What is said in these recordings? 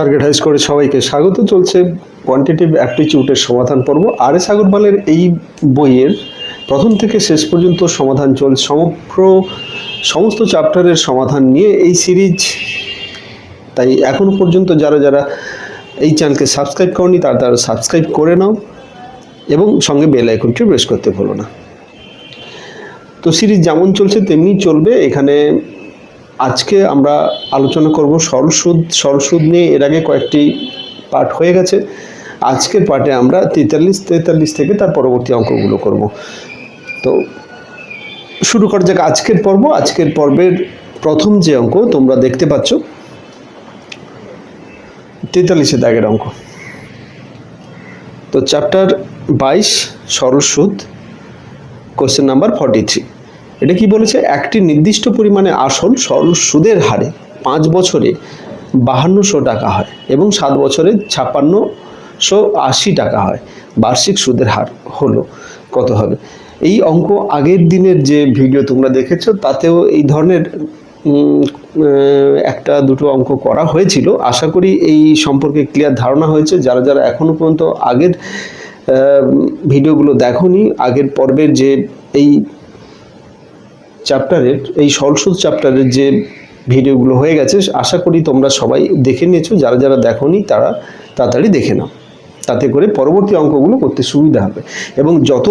Target হাইজ করে সবাইকে স্বাগত। চলছে কোয়ান্টিটিভ অ্যাপটিটিউডের সমাধান পর্ব। আর এস আগরওয়ালের এই বইয়ের প্রথম থেকে শেষ পর্যন্ত সমাধান চলছে, সমস্ত চ্যাপ্টারের সমাধান নিয়ে এই সিরিজ। তাই এখনো পর্যন্ত যারা এই চ্যানেলকে সাবস্ক্রাইব করনি তারা সাবস্ক্রাইব করে নাও এবং সঙ্গে বেল আইকনটি প্রেস করতে ভুলো না। তো সিরিজ যেমন চলছে তেমনি চলবে। এখানে আজকে আমরা আলোচনা করব সরল সুদ নিয়ে। এর আগে কয়েকটি পার্ট হয়ে গেছে। আজকের পার্টে আমরা 43 থেকে তার পরবর্তী অঙ্কগুলো করব। তো শুরু করা যাক আজকের পর্ব। আজকের পর্বের প্রথম যে অঙ্ক তোমরা দেখতে পাচ্ছ 43 দাগের অঙ্ক। তো চ্যাপ্টার 22 সরল সুদ, কোশ্চেন নাম্বার 43। এটা কি বলেছে? একটি নির্দিষ্ট পরিমাণে আসল সরল সুদের হারে 5 বছরে 5200 টাকা হয় এবং 7 বছরে 5680 টাকা হয়। বার্ষিক সুদের হার হলো কত হবে? এই অঙ্ক আগের দিনের যে ভিডিও তোমরা দেখেছো তাতেও এই ধরনের একটা দুটো অঙ্ক করা হয়েছিল। আশা করি এই সম্পর্কে ক্লিয়ার ধারণা হয়েছে। যারা এখনো পর্যন্ত আগের ভিডিওগুলো দেখোনি, আগের পর্বের যে এই চ্যাপ্টারের এই সরল সুদ চ্যাপ্টারের যে ভিডিওগুলো হয়ে গেছে, আশা করি তোমরা সবাই দেখে নিয়েছো। যারা দেখোনি তারা তাড়াতাড়ি দেখে নাও, তাতে করে পরবর্তী অঙ্কগুলো করতে সুবিধা হবে। এবং যত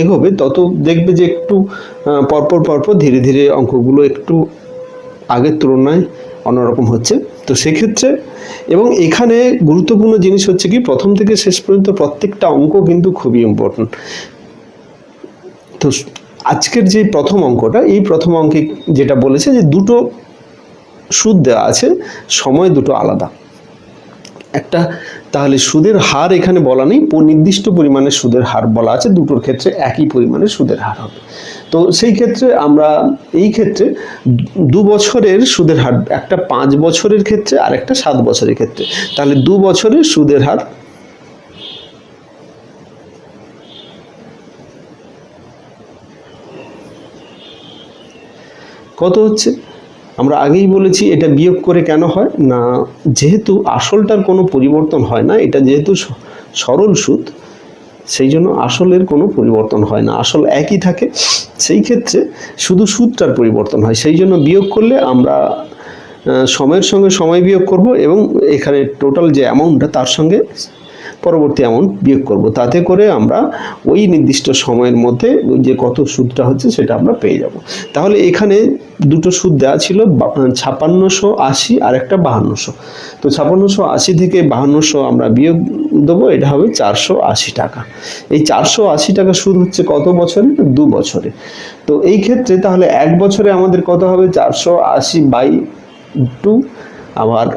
এগোবে তত দেখবে যে একটু পরপর ধীরে ধীরে অঙ্কগুলো একটু আগের তুলনায় অন্যরকম হচ্ছে। তো সেক্ষেত্রে এবং এখানে গুরুত্বপূর্ণ জিনিস হচ্ছে কি, প্রথম থেকে শেষ পর্যন্ত প্রত্যেকটা অঙ্ক কিন্তু খুবই ইম্পর্টেন্ট। তো আজকের যে প্রথম অঙ্কটা, এই প্রথম অঙ্কে যেটা বলেছে যে দুটো সুদ দেওয়া আছে, সময় দুটো আলাদা। একটা তাহলে সুদের হার এখানে বলা নেই, নির্দিষ্ট পরিমাণের সুদের হার বলা আছে। দুটোর ক্ষেত্রে একই পরিমাণের সুদের হার হবে। তো সেই ক্ষেত্রে আমরা এই ক্ষেত্রে 2 বছরের সুদের হার, একটা 5 বছরের ক্ষেত্রে আর একটা 7 বছরের ক্ষেত্রে। তাহলে 2 বছরের সুদের হার কত হচ্ছে? আমরা আগেই বলেছি এটা বিয়োগ করে কেন হয় না, যেহেতু আসলটার কোনো পরিবর্তন হয় না, এটা যেহেতু সরল সুদ, সেই জন্য আসলের কোনো পরিবর্তন হয় না, আসল একই থাকে। সেই ক্ষেত্রে শুধু সুদটার পরিবর্তন হয়। সেই জন্য বিয়োগ করলে আমরা সময়ের সঙ্গে সময় বিয়োগ করব এবং এখানে টোটাল যে অ্যামাউন্টটা তার সঙ্গে পরবর্তী অ্যামাউন্ট বিয়োগ করব। তাতে করে আমরা ওই নির্দিষ্ট সময়ের মধ্যে যে কত সুদটা হচ্ছে সেটা আমরা পেয়ে যাব। তাহলে এখানে দুটো সুদ দেওয়া ছিল, 5680 আর একটা 5200। তো 5680 থেকে 5200 আমরা বিয়োগ দেবো, এটা হবে 480 টাকা। এই 480 টাকা সুদ হচ্ছে কত বছরে? 2 বছরে। তো এই ক্ষেত্রে তাহলে 1 বছরে আমাদের কত হবে? 480/2। আবার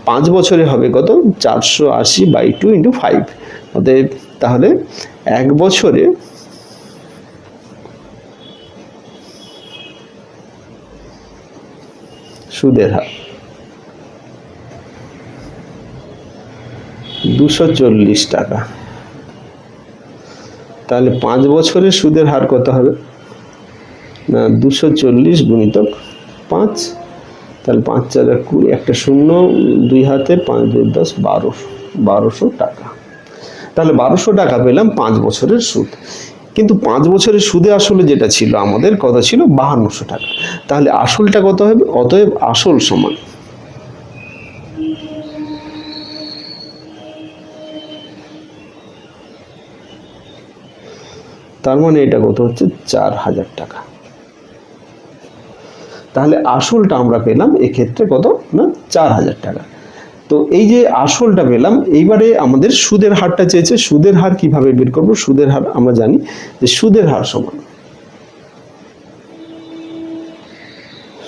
5 বছরে হবে কত? 480/2 × 5। অতএব তাহলে 1 বছরে সুদের হার 240 টাকা। তাহলে 5 বছরের সুদের হার কত হবে? না, 240 × 5। তাহলে 5 × 4 = 20, একটা শূন্য, 2 হাতে 5 × 10 1200 টাকা। তাহলে 1200 টাকা পেলাম 5 বছরের সুদ। কিন্তু 5 বছরের সুদে আসলে যেটা ছিল আমাদের কত ছিল? 5200 টাকা। তাহলে আসলটা কত হবে? অতএব আসল সমান তার মানে এটা কত হচ্ছে? 4000 টাকা। তাহলে আসলটা আমরা পেলাম এক্ষেত্রে কত? না, 4000 টাকা। তো এই যে আসলটা পেলাম, এইবারে আমাদের সুদের হারটা চেয়েছে। সুদের হার কিভাবে বের করব? সুদের হার আমরা জানি যে সুদের হার সমান,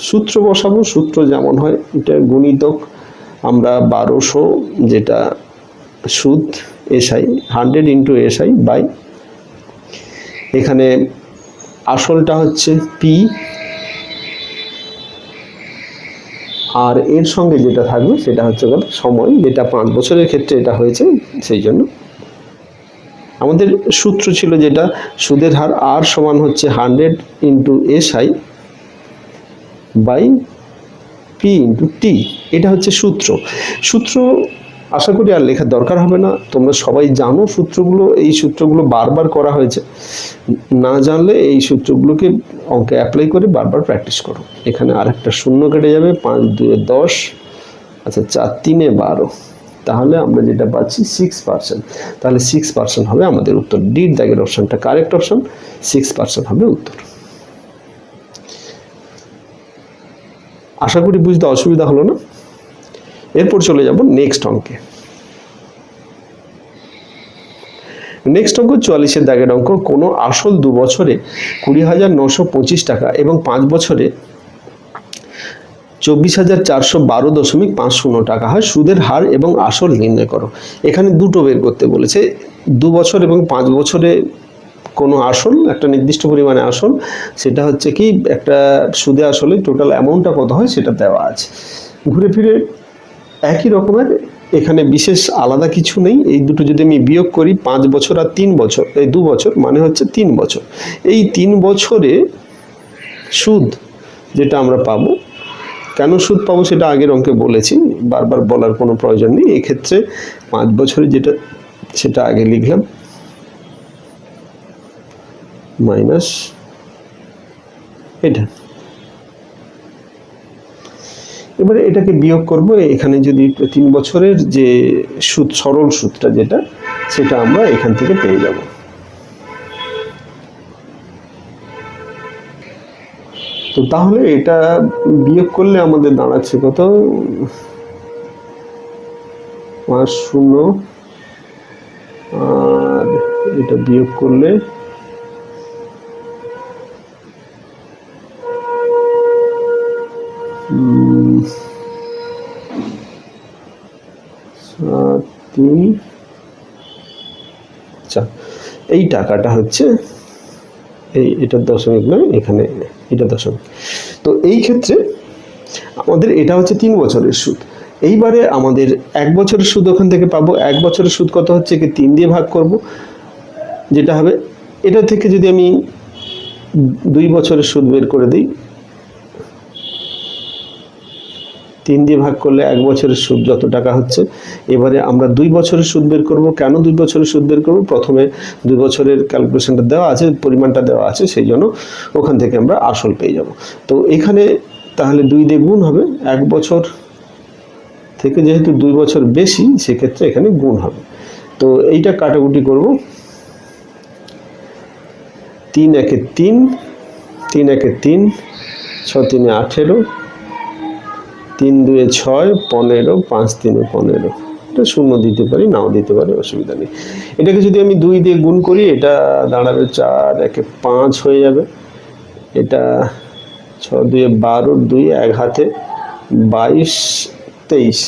সূত্র বসাবো। সূত্র যেমন হয়, এটা গুণিতক আমরা 1200, যেটা সুদ SI, 100 × SI বাই, এখানে আসলটা হচ্ছে P, আর এর সঙ্গে যেটা থাকবে সেটা হচ্ছে সময়, যেটা 5 বছরের ক্ষেত্রে এটা হয়েছে। সেই জন্য আমাদের সূত্র ছিল যেটা সুদের হার R সমান হচ্ছে 100 × SI by P P into T, এটা হচ্ছে সূত্র। সূত্র আশা করি আর লেখার দরকার হবে না, তোমরা সবাই জানো সূত্রগুলো। এই সূত্রগুলো বারবার করা হয়েছে, না জানলে এই সূত্রগুলোকে অঙ্কে অ্যাপ্লাই করে বারবার প্র্যাকটিস করো। এখানে আর একটা শূন্য কেটে যাবে, 5 2 10, আচ্ছা 4 3 12, তাহলে আমরা যেটা পাচ্ছি 6%। তাহলে 6% হবে আমাদের উত্তর। ডির দাগের অপশনটা কারেক্ট অপশন, 6% হবে উত্তর। আশা করি বুঝতে অসুবিধা হলো না। এরপর চলে যাব নেক্সট অঙ্কে। নেক্সট অঙ্ক 44-এর দাগের অঙ্ক। কোনো আসল 2 বছরে 20,925 টাকা এবং 5 বছরে 24,412.50 টাকা হয়, সুদের হার এবং আসল নির্ণয় করো। এখানে দুটো বের করতে বলেছে, 2 বছর এবং 5 বছরে কোনো আসল, একটা নির্দিষ্ট পরিমাণে আসল, সেটা হচ্ছে কি একটা সুদে আসলে টোটাল অ্যামাউন্টটা কত হয় সেটা দেওয়া আছে। ঘুরে ফিরে একই রকমের, এখানে বিশেষ আলাদা কিছু নেই। এই দুটো যদি আমি বিয়োগ করি, 5 বছর আর 3 বছর, এই 2 বছর মানে হচ্ছে 3 বছর। এই 3 বছরে সুদ যেটা আমরা পাবো, কেন সুদ পাবো সেটা আগের অঙ্কে বলেছি, বারবার বলার কোনো প্রয়োজন নেই। এক্ষেত্রে 5 বছরে যেটা সেটা আগে লিখলাম, মাইনাস এটা। এবারে এটাকে বিয়োগ করব। এখানে যদি 3 বছরের যে সুদ, সরল সুদটা যেটা, সেটা আমরা এখান থেকে পেয়ে যাব। তো তাহলে এটা বিয়োগ করলে আমাদের দাঁড়াচ্ছে কত, 5 0, আর এটা বিয়োগ করলে 3। আচ্ছা, এই টাকাটা হচ্ছে এটা দশমিক নয়, এখানে এটা দশমিক। তো এই ক্ষেত্রে আমাদের এটা হচ্ছে 3 বছরের সুদ। এইবারে আমাদের 1 বছরের সুদ ওখান থেকে পাবো। 1 বছরের সুদ কত হচ্ছে কি 3 দিয়ে ভাগ করব, যেটা হবে এটা থেকে যদি আমি 2 বছরের সুদ বের করে দিই, 3 দিয়ে ভাগ করলে 1 বছরের সুদ যত টাকা হচ্ছে। এবারে আমরা 2 বছরের সুদ বের করব। কেন 2 বছরের সুদ বের করব? প্রথমে 2 বছরের ক্যালকুলেশনটা দেওয়া আছে, পরিমাণটা দেওয়া আছে, সেই জন্য ওখান থেকে আমরা আসল পেয়ে যাব। তো এখানে তাহলে 2 দিয়ে গুণ হবে, 1 বছর থেকে যেহেতু 2 বছর বেশি, সেক্ষেত্রে এখানে গুণ হবে। তো এইটা কাটাকুটি করব, 3 1 3, 3 1 3, 6 3 18, 3 2 6, 15, 5 3 15। এটা শূন্য দিতে পারি, নাও দিতে পারি, অসুবিধা নেই। এটাকে যদি আমি 2 দিয়ে গুণ করি, এটা দাঁড়াবে 4 1 5 হয়ে যাবে। এটা 6 2 12, 2 1 হাতে 22 23।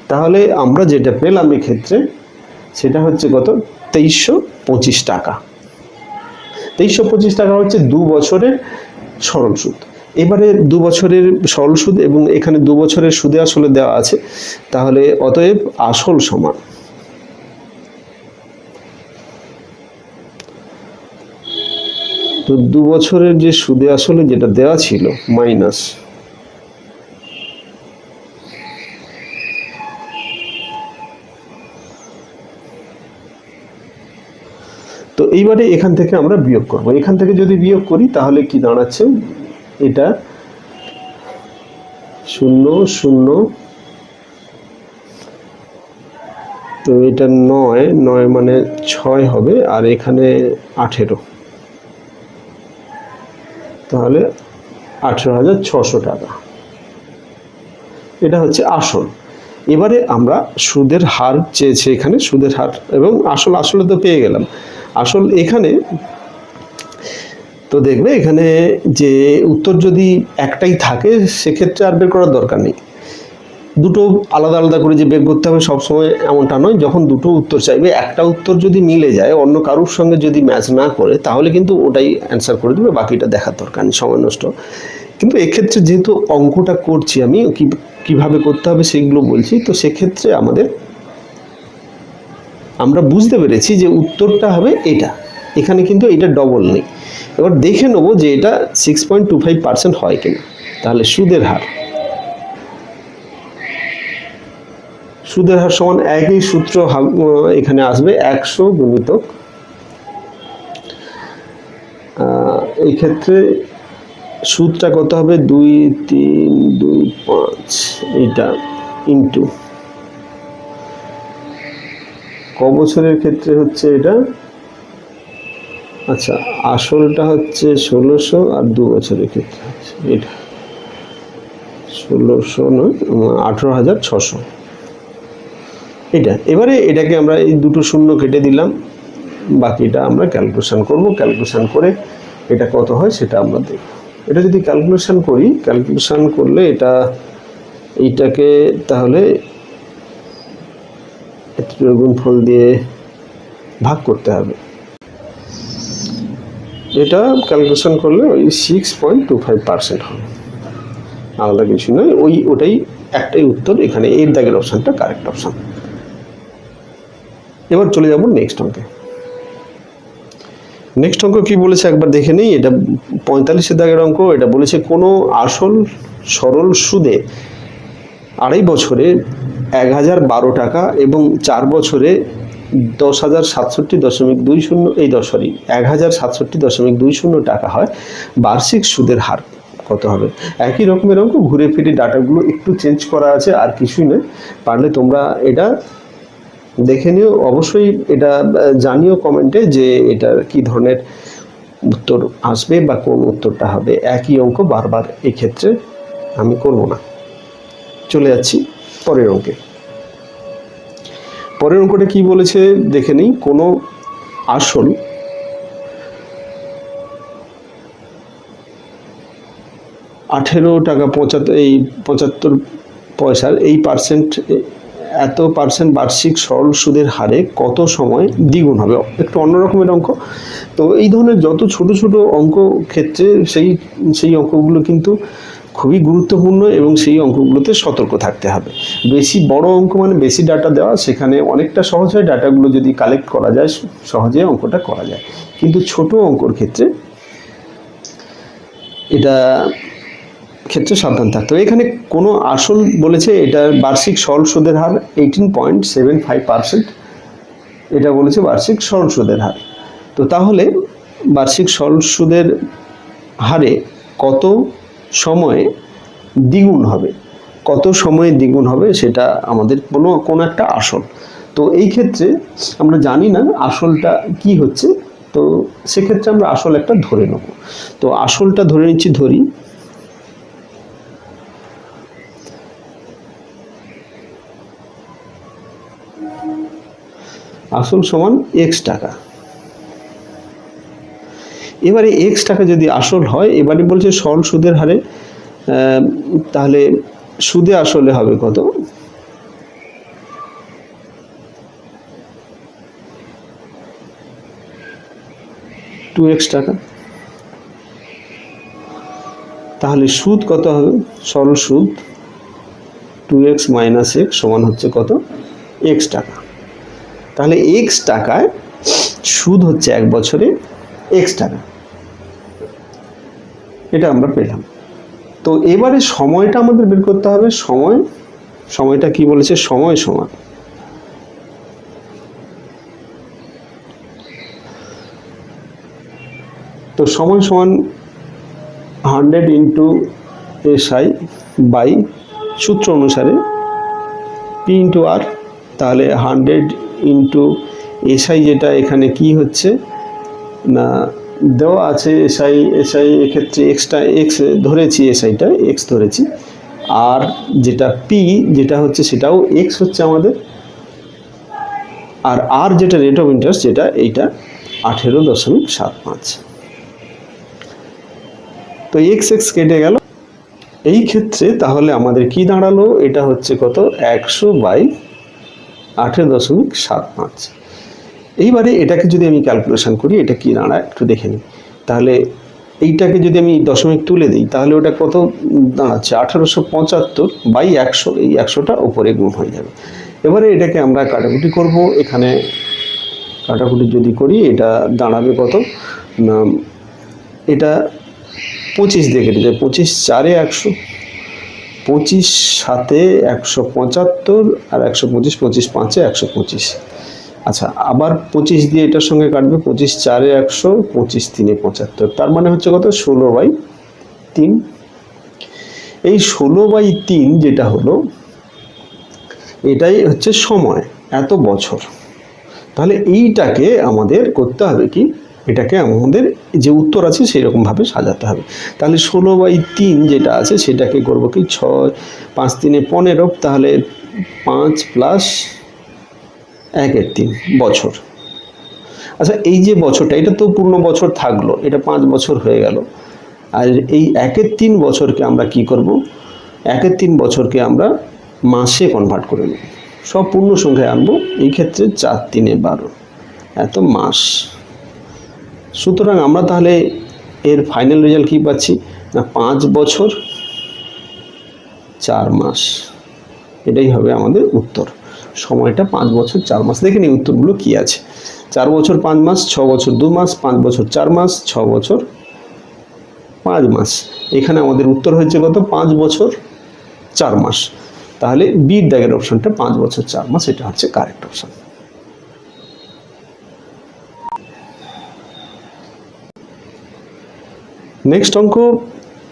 তাহলে আমরা যেটা পেলাম এক্ষেত্রে সেটা হচ্ছে কত, 2325 টাকা। 2325 টাকা হচ্ছে 2 বছরের সরল সুদ। এবারে 2 বছরের সরল সুদ এবং এখানে 2 বছরের সুদে আসলে দেওয়া আছে, তাহলে অতএব আসল সমান তো 2 বছরের যে সুদে আসলে যেটা দেওয়া ছিল মাইনাস তো এইবারে এখান থেকে আমরা বিয়োগ করব। এখান থেকে যদি বিয়োগ করি তাহলে কি দাঁড়াচ্ছে, এটা 0 0, তো এটা 9 9 মানে 6 হবে, আর এখানে 18, তাহলে 18,600 টাকা। এটা হচ্ছে আসল। এবারে আমরা সুদের হার চেয়েছে, এখানে সুদের হার এবং আসল, আসলে তো পেয়ে গেলাম। আসল এখানে তো দেখবে এখানে যে উত্তর যদি একটাই থাকে সেক্ষেত্রে আর বের করার দরকার নেই। দুটো আলাদা আলাদা করে যে বের করতে হবে সবসময় এমনটা নয়। যখন দুটো উত্তর চাইবে, একটা উত্তর যদি মিলে যায়, অন্য কারোর সঙ্গে যদি ম্যাচ না করে, তাহলে কিন্তু ওটাই অ্যান্সার করে দেবে, বাকিটা দেখার দরকার নেই, সময় নষ্ট। কিন্তু এক্ষেত্রে যেহেতু অঙ্কটা করছি আমি, কিভাবে করতে হবে সেগুলো বলছি, তো সেক্ষেত্রে আমরা বুঝতে পেরেছি যে উত্তরটা হবে এটা। এখানে কিন্তু এটা ডবল নেই। এবার দেখে নেবো যে এটা 6.25% হয় কিনা। তাহলে সুদের হার সুদের হার সমান একই সূত্র এখানে আসবে 100 গুণিতক এই ক্ষেত্রে সুদটা কত হবে 2325 এটা ইনটু ক বছরের ক্ষেত্রে হচ্ছে এটা, আচ্ছা আসলটা হচ্ছে 1600 আর 2 বছরের ক্ষেত্রে হচ্ছে এটা 1600 নয় 18600 এটা। এবারে এটাকে আমরা এই দুটো শূন্য কেটে দিলাম, বাকিটা আমরা ক্যালকুলেশন করব, ক্যালকুলেশন করে এটা কত হয় সেটা আমরা দেখব। এটা যদি ক্যালকুলেশন করি, ক্যালকুলেশন করলে এইটাকে তাহলে গুণফল দিয়ে ভাগ করতে হবে। এটা ক্যালকুলেশন করলে ওই 6.25% হবে, আলাদা কিছু নয়, ওটাই একটাই উত্তর। এখানে এর দাগের অপশানটা কারেক্ট অপশান। এবার চলে যাব নেক্সট অঙ্কে। নেক্সট অঙ্ক কি বলেছে একবার দেখে নেই। এটা 45 দাগের অঙ্ক। এটা বলেছে কোনো আসল সরল সুদে 2.5 বছরে 1012 টাকা এবং 4 বছরে 10,067.20 এই 1067.20 টাকা হয়, বার্ষিক সুদের হার কত হবে? একই রকমের অঙ্ক, ঘুরে ফিরে ডাটাগুলো একটু চেঞ্জ করা আছে, আর কিছুই নয়। পারলে তোমরা এটা দেখে নিও, অবশ্যই এটা জানিও কমেন্টে যে এটার কি ধরনের উত্তর আসবে বা কোন উত্তরটা হবে। একই অঙ্ক বারবার এই ক্ষেত্রে আমি করব না। চলে যাচ্ছি পরের অঙ্কে। পরের অঙ্কটা কি বলেছে দেখে নিই। কোনো আসল $18.75 এই পার্সেন্ট এত পার্সেন্ট বার্ষিক সরল সুদের হারে কত সময় দ্বিগুণ হবে? একটু অন্য রকমের অঙ্ক। তো এই ধরনের যত ছোট ছোট অঙ্ক ক্ষেত্রে সেই অঙ্কগুলো কিন্তু খুবই গুরুত্বপূর্ণ এবং সেই অঙ্কগুলোতে সতর্ক থাকতে হবে। বেশি বড় অঙ্ক মানে বেশি ডাটা দেওয়া, সেখানে অনেকটা সহজ হয়, ডাটাগুলো যদি কালেক্ট করা যায় সহজে অঙ্কটা করা যায়। কিন্তু ছোট অঙ্কর ক্ষেত্রে এটা ক্ষেত্রে সাবধান থাকতে হবে। এখানে কোনো আসল বলেছে, এটার বার্ষিক সরল সুদের হার 18.75%, এটা বলেছে বার্ষিক সরল সুদের হার। তো তাহলে বার্ষিক সরল সুদের হারে কত সময়ে দ্বিগুণ হবে, কত সময়ে দ্বিগুণ হবে সেটা আমাদের কোনো একটা আসল। তো এই ক্ষেত্রে আমরা জানি না আসলটা কি হচ্ছে, তো সেক্ষেত্রে আমরা আসল একটা ধরে নেব। তো আসলটা ধরে নিচ্ছি, ধরি আসল সমান x টাকা। এবারে x টাকা যদি আসল হয়, এবারে বলছে সরল সুদের হারে, তাহলে সুদে আসলে হবে কত? $2x টাকা। তাহলে সুদ কত হবে? সরল সুদ 2x মাইনাস x সমান হচ্ছে কত? x টাকা। তাহলে x টাকায় সুদ হচ্ছে 1 বছরে x টাকা, এটা আমরা পেলাম। তো এবারে সময়টা আমাদের বের করতে হবে। সময়টা কি বলেছে? সময় সমান তো সময় সমান 100 ইন্টু SI বাই সূত্র অনুসারে P ইন্টু R। তাহলে 100 ইন্টু SI, যেটা এখানে কি হচ্ছে না দেওয়া আছে SI এক্ষেত্রে x ধরেছি, SIটা x ধরেছি, আর যেটা P যেটা হচ্ছে সেটাও x হচ্ছে আমাদের, আর R যেটা রেট অফ ইন্টারেস্ট যেটা এইটা 18.75। তো x কেটে গেল এই ক্ষেত্রে। তাহলে আমাদের কি দাঁড়ালো? এটা হচ্ছে কত? 100/18.75। এইবারে এটাকে যদি আমি ক্যালকুলেশন করি, এটা কি দাঁড়ায় একটু দেখে নিই। তাহলে এইটাকে যদি আমি দশমিক তুলে দিই, তাহলে ওটা কত দাঁড়াচ্ছে? 1875/100। এই 100টা উপরে গুণ হয়ে যাবে। এবারে এটাকে আমরা কাটাকুটি করব। এখানে কাটাকুটি যদি করি, এটা দাঁড়াবে কত না, এটা 25 দিয়ে কেটে যায়, 25 4 100, 25 সাথে 175 আর 125, 25 5-এ 125। আচ্ছা, আবার 25 দিয়ে এটার সঙ্গে কাটবে, 25 4-এ 100, 25 3-এ 75। তার মানে হচ্ছে কত? 16/3। এই 16/3 যেটা হলো, এটাই হচ্ছে সময়, এত বছর। তাহলে এইটাকে আমাদের করতে হবে কি, এটাকে আমাদের যে উত্তর আছে সেই রকম ভাবে সাজাতে হবে। তাহলে 16/3 যেটা আছে সেটাকে করব কি, 6 5 3-এ 15, তাহলে 5 + 1/3 বছর। আচ্ছা, এই যে বছরটা, এটা তো পূর্ণ বছর থাকলো, এটা 5 বছর হয়ে গেল। আর এই 1/3 বছরকে আমরা কি করব, 1/3 বছরকে আমরা মাসে কনভার্ট করে নেব, সব পূর্ণ সংখ্যায় আনবো। এই ক্ষেত্রে 4 3-এ 12, এত মাস। সুতরাং আমরা তাহলে এর ফাইনাল রেজাল্ট কি পাচ্ছি না, 5 বছর 4 মাস। এটাই হবে আমাদের উত্তর। সময়টা 5 বছর 4 মাস। দেখে নিই উত্তরগুলো কি আছে। 4 বছর 5 মাস, 6 বছর 2 মাস, 5 বছর 4 মাস, 6 বছর 5 মাস। এখানে আমাদের উত্তর হয়েছে কত, 5 বছর 4 মাস। তাহলে বির দাগের অপশনটা 5 বছর 4 মাস, এটা হচ্ছে কারেক্ট অপশন। নেক্সট অঙ্ক,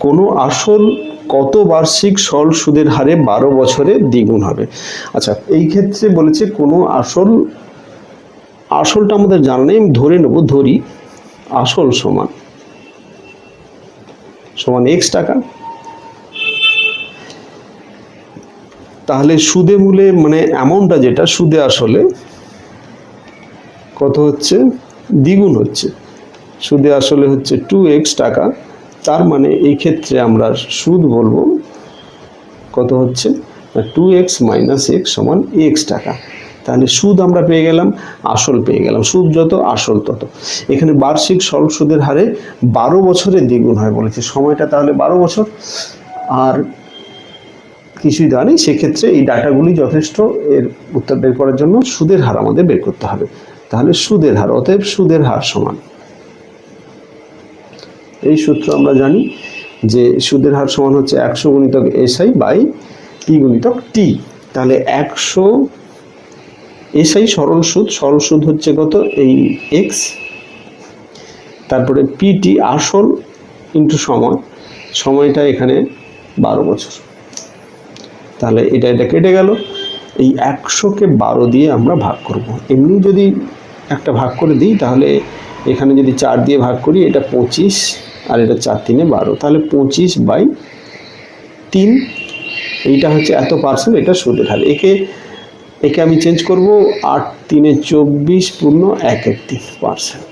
কোনো আসল কত বার্ষিক সরল সুদের হারে 12 বছরে দ্বিগুণ হবে। আচ্ছা, এই ক্ষেত্রে বলেছে কোনো আসলটা আমাদের জানা নেই, আমি ধরে নেব, ধরি আসল সমান x টাকা। তাহলে সুদে মূলে মানে অ্যামাউন্টটা যেটা সুদে আসলে কত হচ্ছে, দ্বিগুণ হচ্ছে। সুদে আসলে হচ্ছে 2x টাকা। তার মানে এই ক্ষেত্রে আমরা সুদ বলবো কত হচ্ছে, 2x - x = x টাকা। তাহলে সুদ আমরা পেয়ে গেলাম, আসল পেয়ে গেলাম। সুদ যত, আসল তত। এখানে বার্ষিক সরল সুদের হারে 12 বছরে দ্বিগুণ হয় বলেছে, সময়টা তাহলে 12 বছর। আর কিছুই দেওয়া নেই, সেক্ষেত্রে এই ডাটাগুলি যথেষ্ট এর উত্তর বের করার জন্য। সুদের হার আমাদের বের করতে হবে। তাহলে সুদের হার, অতএব সুদের হার সমান, এই সূত্র আমরা জানি যে সুদের হার সমান হচ্ছে 100 × SI/P × T। তাহলে 100 SI সরল সুদ হচ্ছে কত, এই x, তারপরে PT আসল ইন্টু সময়টা এখানে 12 বছর। তাহলে এটা কেটে গেল। এই 100-কে 12 দিয়ে আমরা ভাগ করব। এমনি যদি একটা ভাগ করে দিই, তাহলে এখানে যদি 4 দিয়ে ভাগ করি, এটা 25 আর এটা 4 3-এ 12, তাহলে 25/3। এইটা হচ্ছে এত পার্সেন্ট, এটা সুদের হার। একে আমি চেঞ্জ করব, 8 3-এ 24 পূর্ণ 1/3%।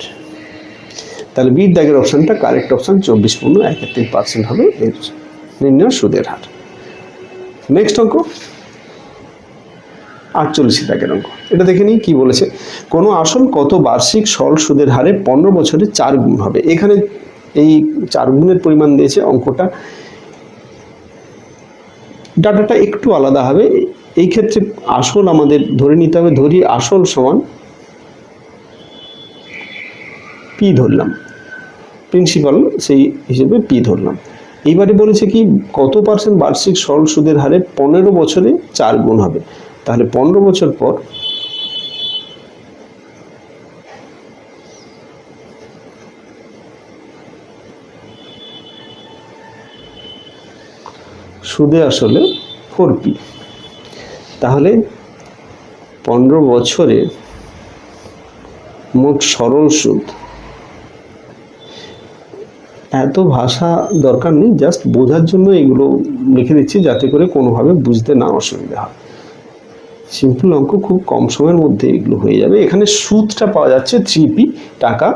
তাহলে বির দাগের অপশনটা কারেক্ট অপশন, 24 পূর্ণ 1/3% হবে এর নির্ণয় সুদের হার। নেক্সট অঙ্ক 48 দাগের অঙ্ক, এটা দেখে নিই কি বলেছে। কোনো আসল কত বার্ষিক সরল সুদের হারে 15 বছরে 4 গুণ হবে। এখানে এই 4 গুণের পরিমাণ দিয়েছে। অঙ্কটা ডাটাটা একটু আলাদা হবে। এই ক্ষেত্রে আসল আমাদের ধরে নিতে হবে, ধরি আসল সমান P ধরলাম, প্রিন্সিপাল সেই হিসেবে P ধরলাম। এইবারে বলেছে কি, কত পার্সেন্ট বার্ষিক সরল সুদের হারে 15 বছরে 4 গুণ হবে। তাহলে 15 বছর পর সুদে আসলে 4P। তাহলে 15 বছরে মোট সরল সুদ, এত ভাষা দরকার নেই, জাস্ট বোঝার জন্য এগুলো লিখে দিচ্ছি, যাতে করে কোনোভাবে বুঝতে না অসুবিধা হয়। সিম্পল অঙ্ক, খুব কম সময়ের মধ্যে এগুলো হয়ে যাবে। এখানে সুদটা পাওয়া যাচ্ছে 3P টাকা,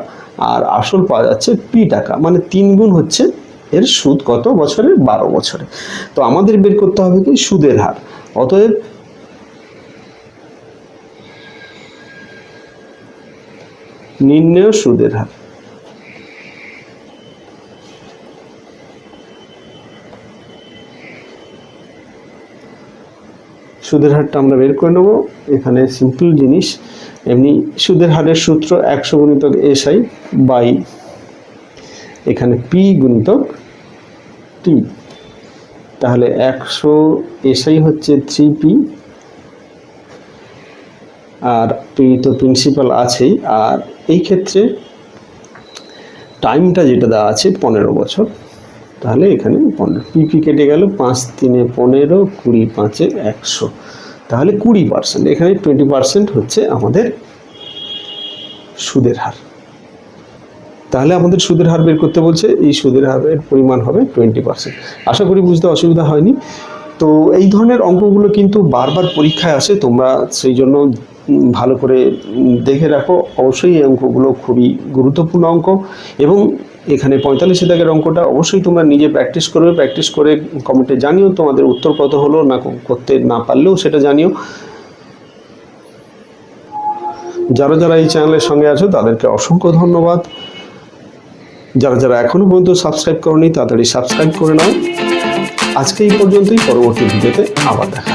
আর আসল পাওয়া যাচ্ছে P টাকা, মানে 3 গুণ হচ্ছে এর সুদ কত বছরে, 12 বছরে। তো আমাদের বের করতে হবে কি, সুদের হার। অতএব নির্ণেয় সুদের হার। সুদের হারটা আমরা বের করে নেব। এখানে সিম্পল জিনিস, এমনি সুদের হারের সূত্র 100 × SI বাই এখানে P × T। তাহলে 100 এসআই হচ্ছে 3p, আর পি তো প্রিন্সিপাল আছেই। আর এই ক্ষেত্রে টাইমটা যেটা দেওয়া আছে 15 বছর, তাহলে এখানে 15 পিপি কেটে গেল, 5 3 15, 20 5 100, তাহলে 20%। এখানে 20% হচ্ছে আমাদের সুদের হার। তাহলে আমাদের সুদের হার বের করতে বলছে, এই সুদের হারের পরিমাণ হবে 20%। আশা করি বুঝতে অসুবিধা হয়নি। তো এই ধরনের অঙ্কগুলো কিন্তু বারবার পরীক্ষায় আসে, তোমরা সেই জন্য ভালো করে দেখে রাখো। অবশ্যই এই অঙ্কগুলো খুবই গুরুত্বপূর্ণ অঙ্ক, এবং এখানে 45 দাগের অঙ্কটা অবশ্যই তোমরা নিজে প্র্যাকটিস করবে। প্র্যাকটিস করে কমেন্টে জানিও তোমাদের উত্তর কত হলো, না করতে না পারলেও সেটা জানিও। যারা যারা এই চ্যানেলের সঙ্গে আছো তাদেরকে অসংখ্য ধন্যবাদ। যারা যারা এখনো পর্যন্ত সাবস্ক্রাইব করোনি তাড়াতাড়ি সাবস্ক্রাইব করে নাও। আজকে এই পর্যন্তই, পরবর্তী ভিডিওতে আবার দেখা।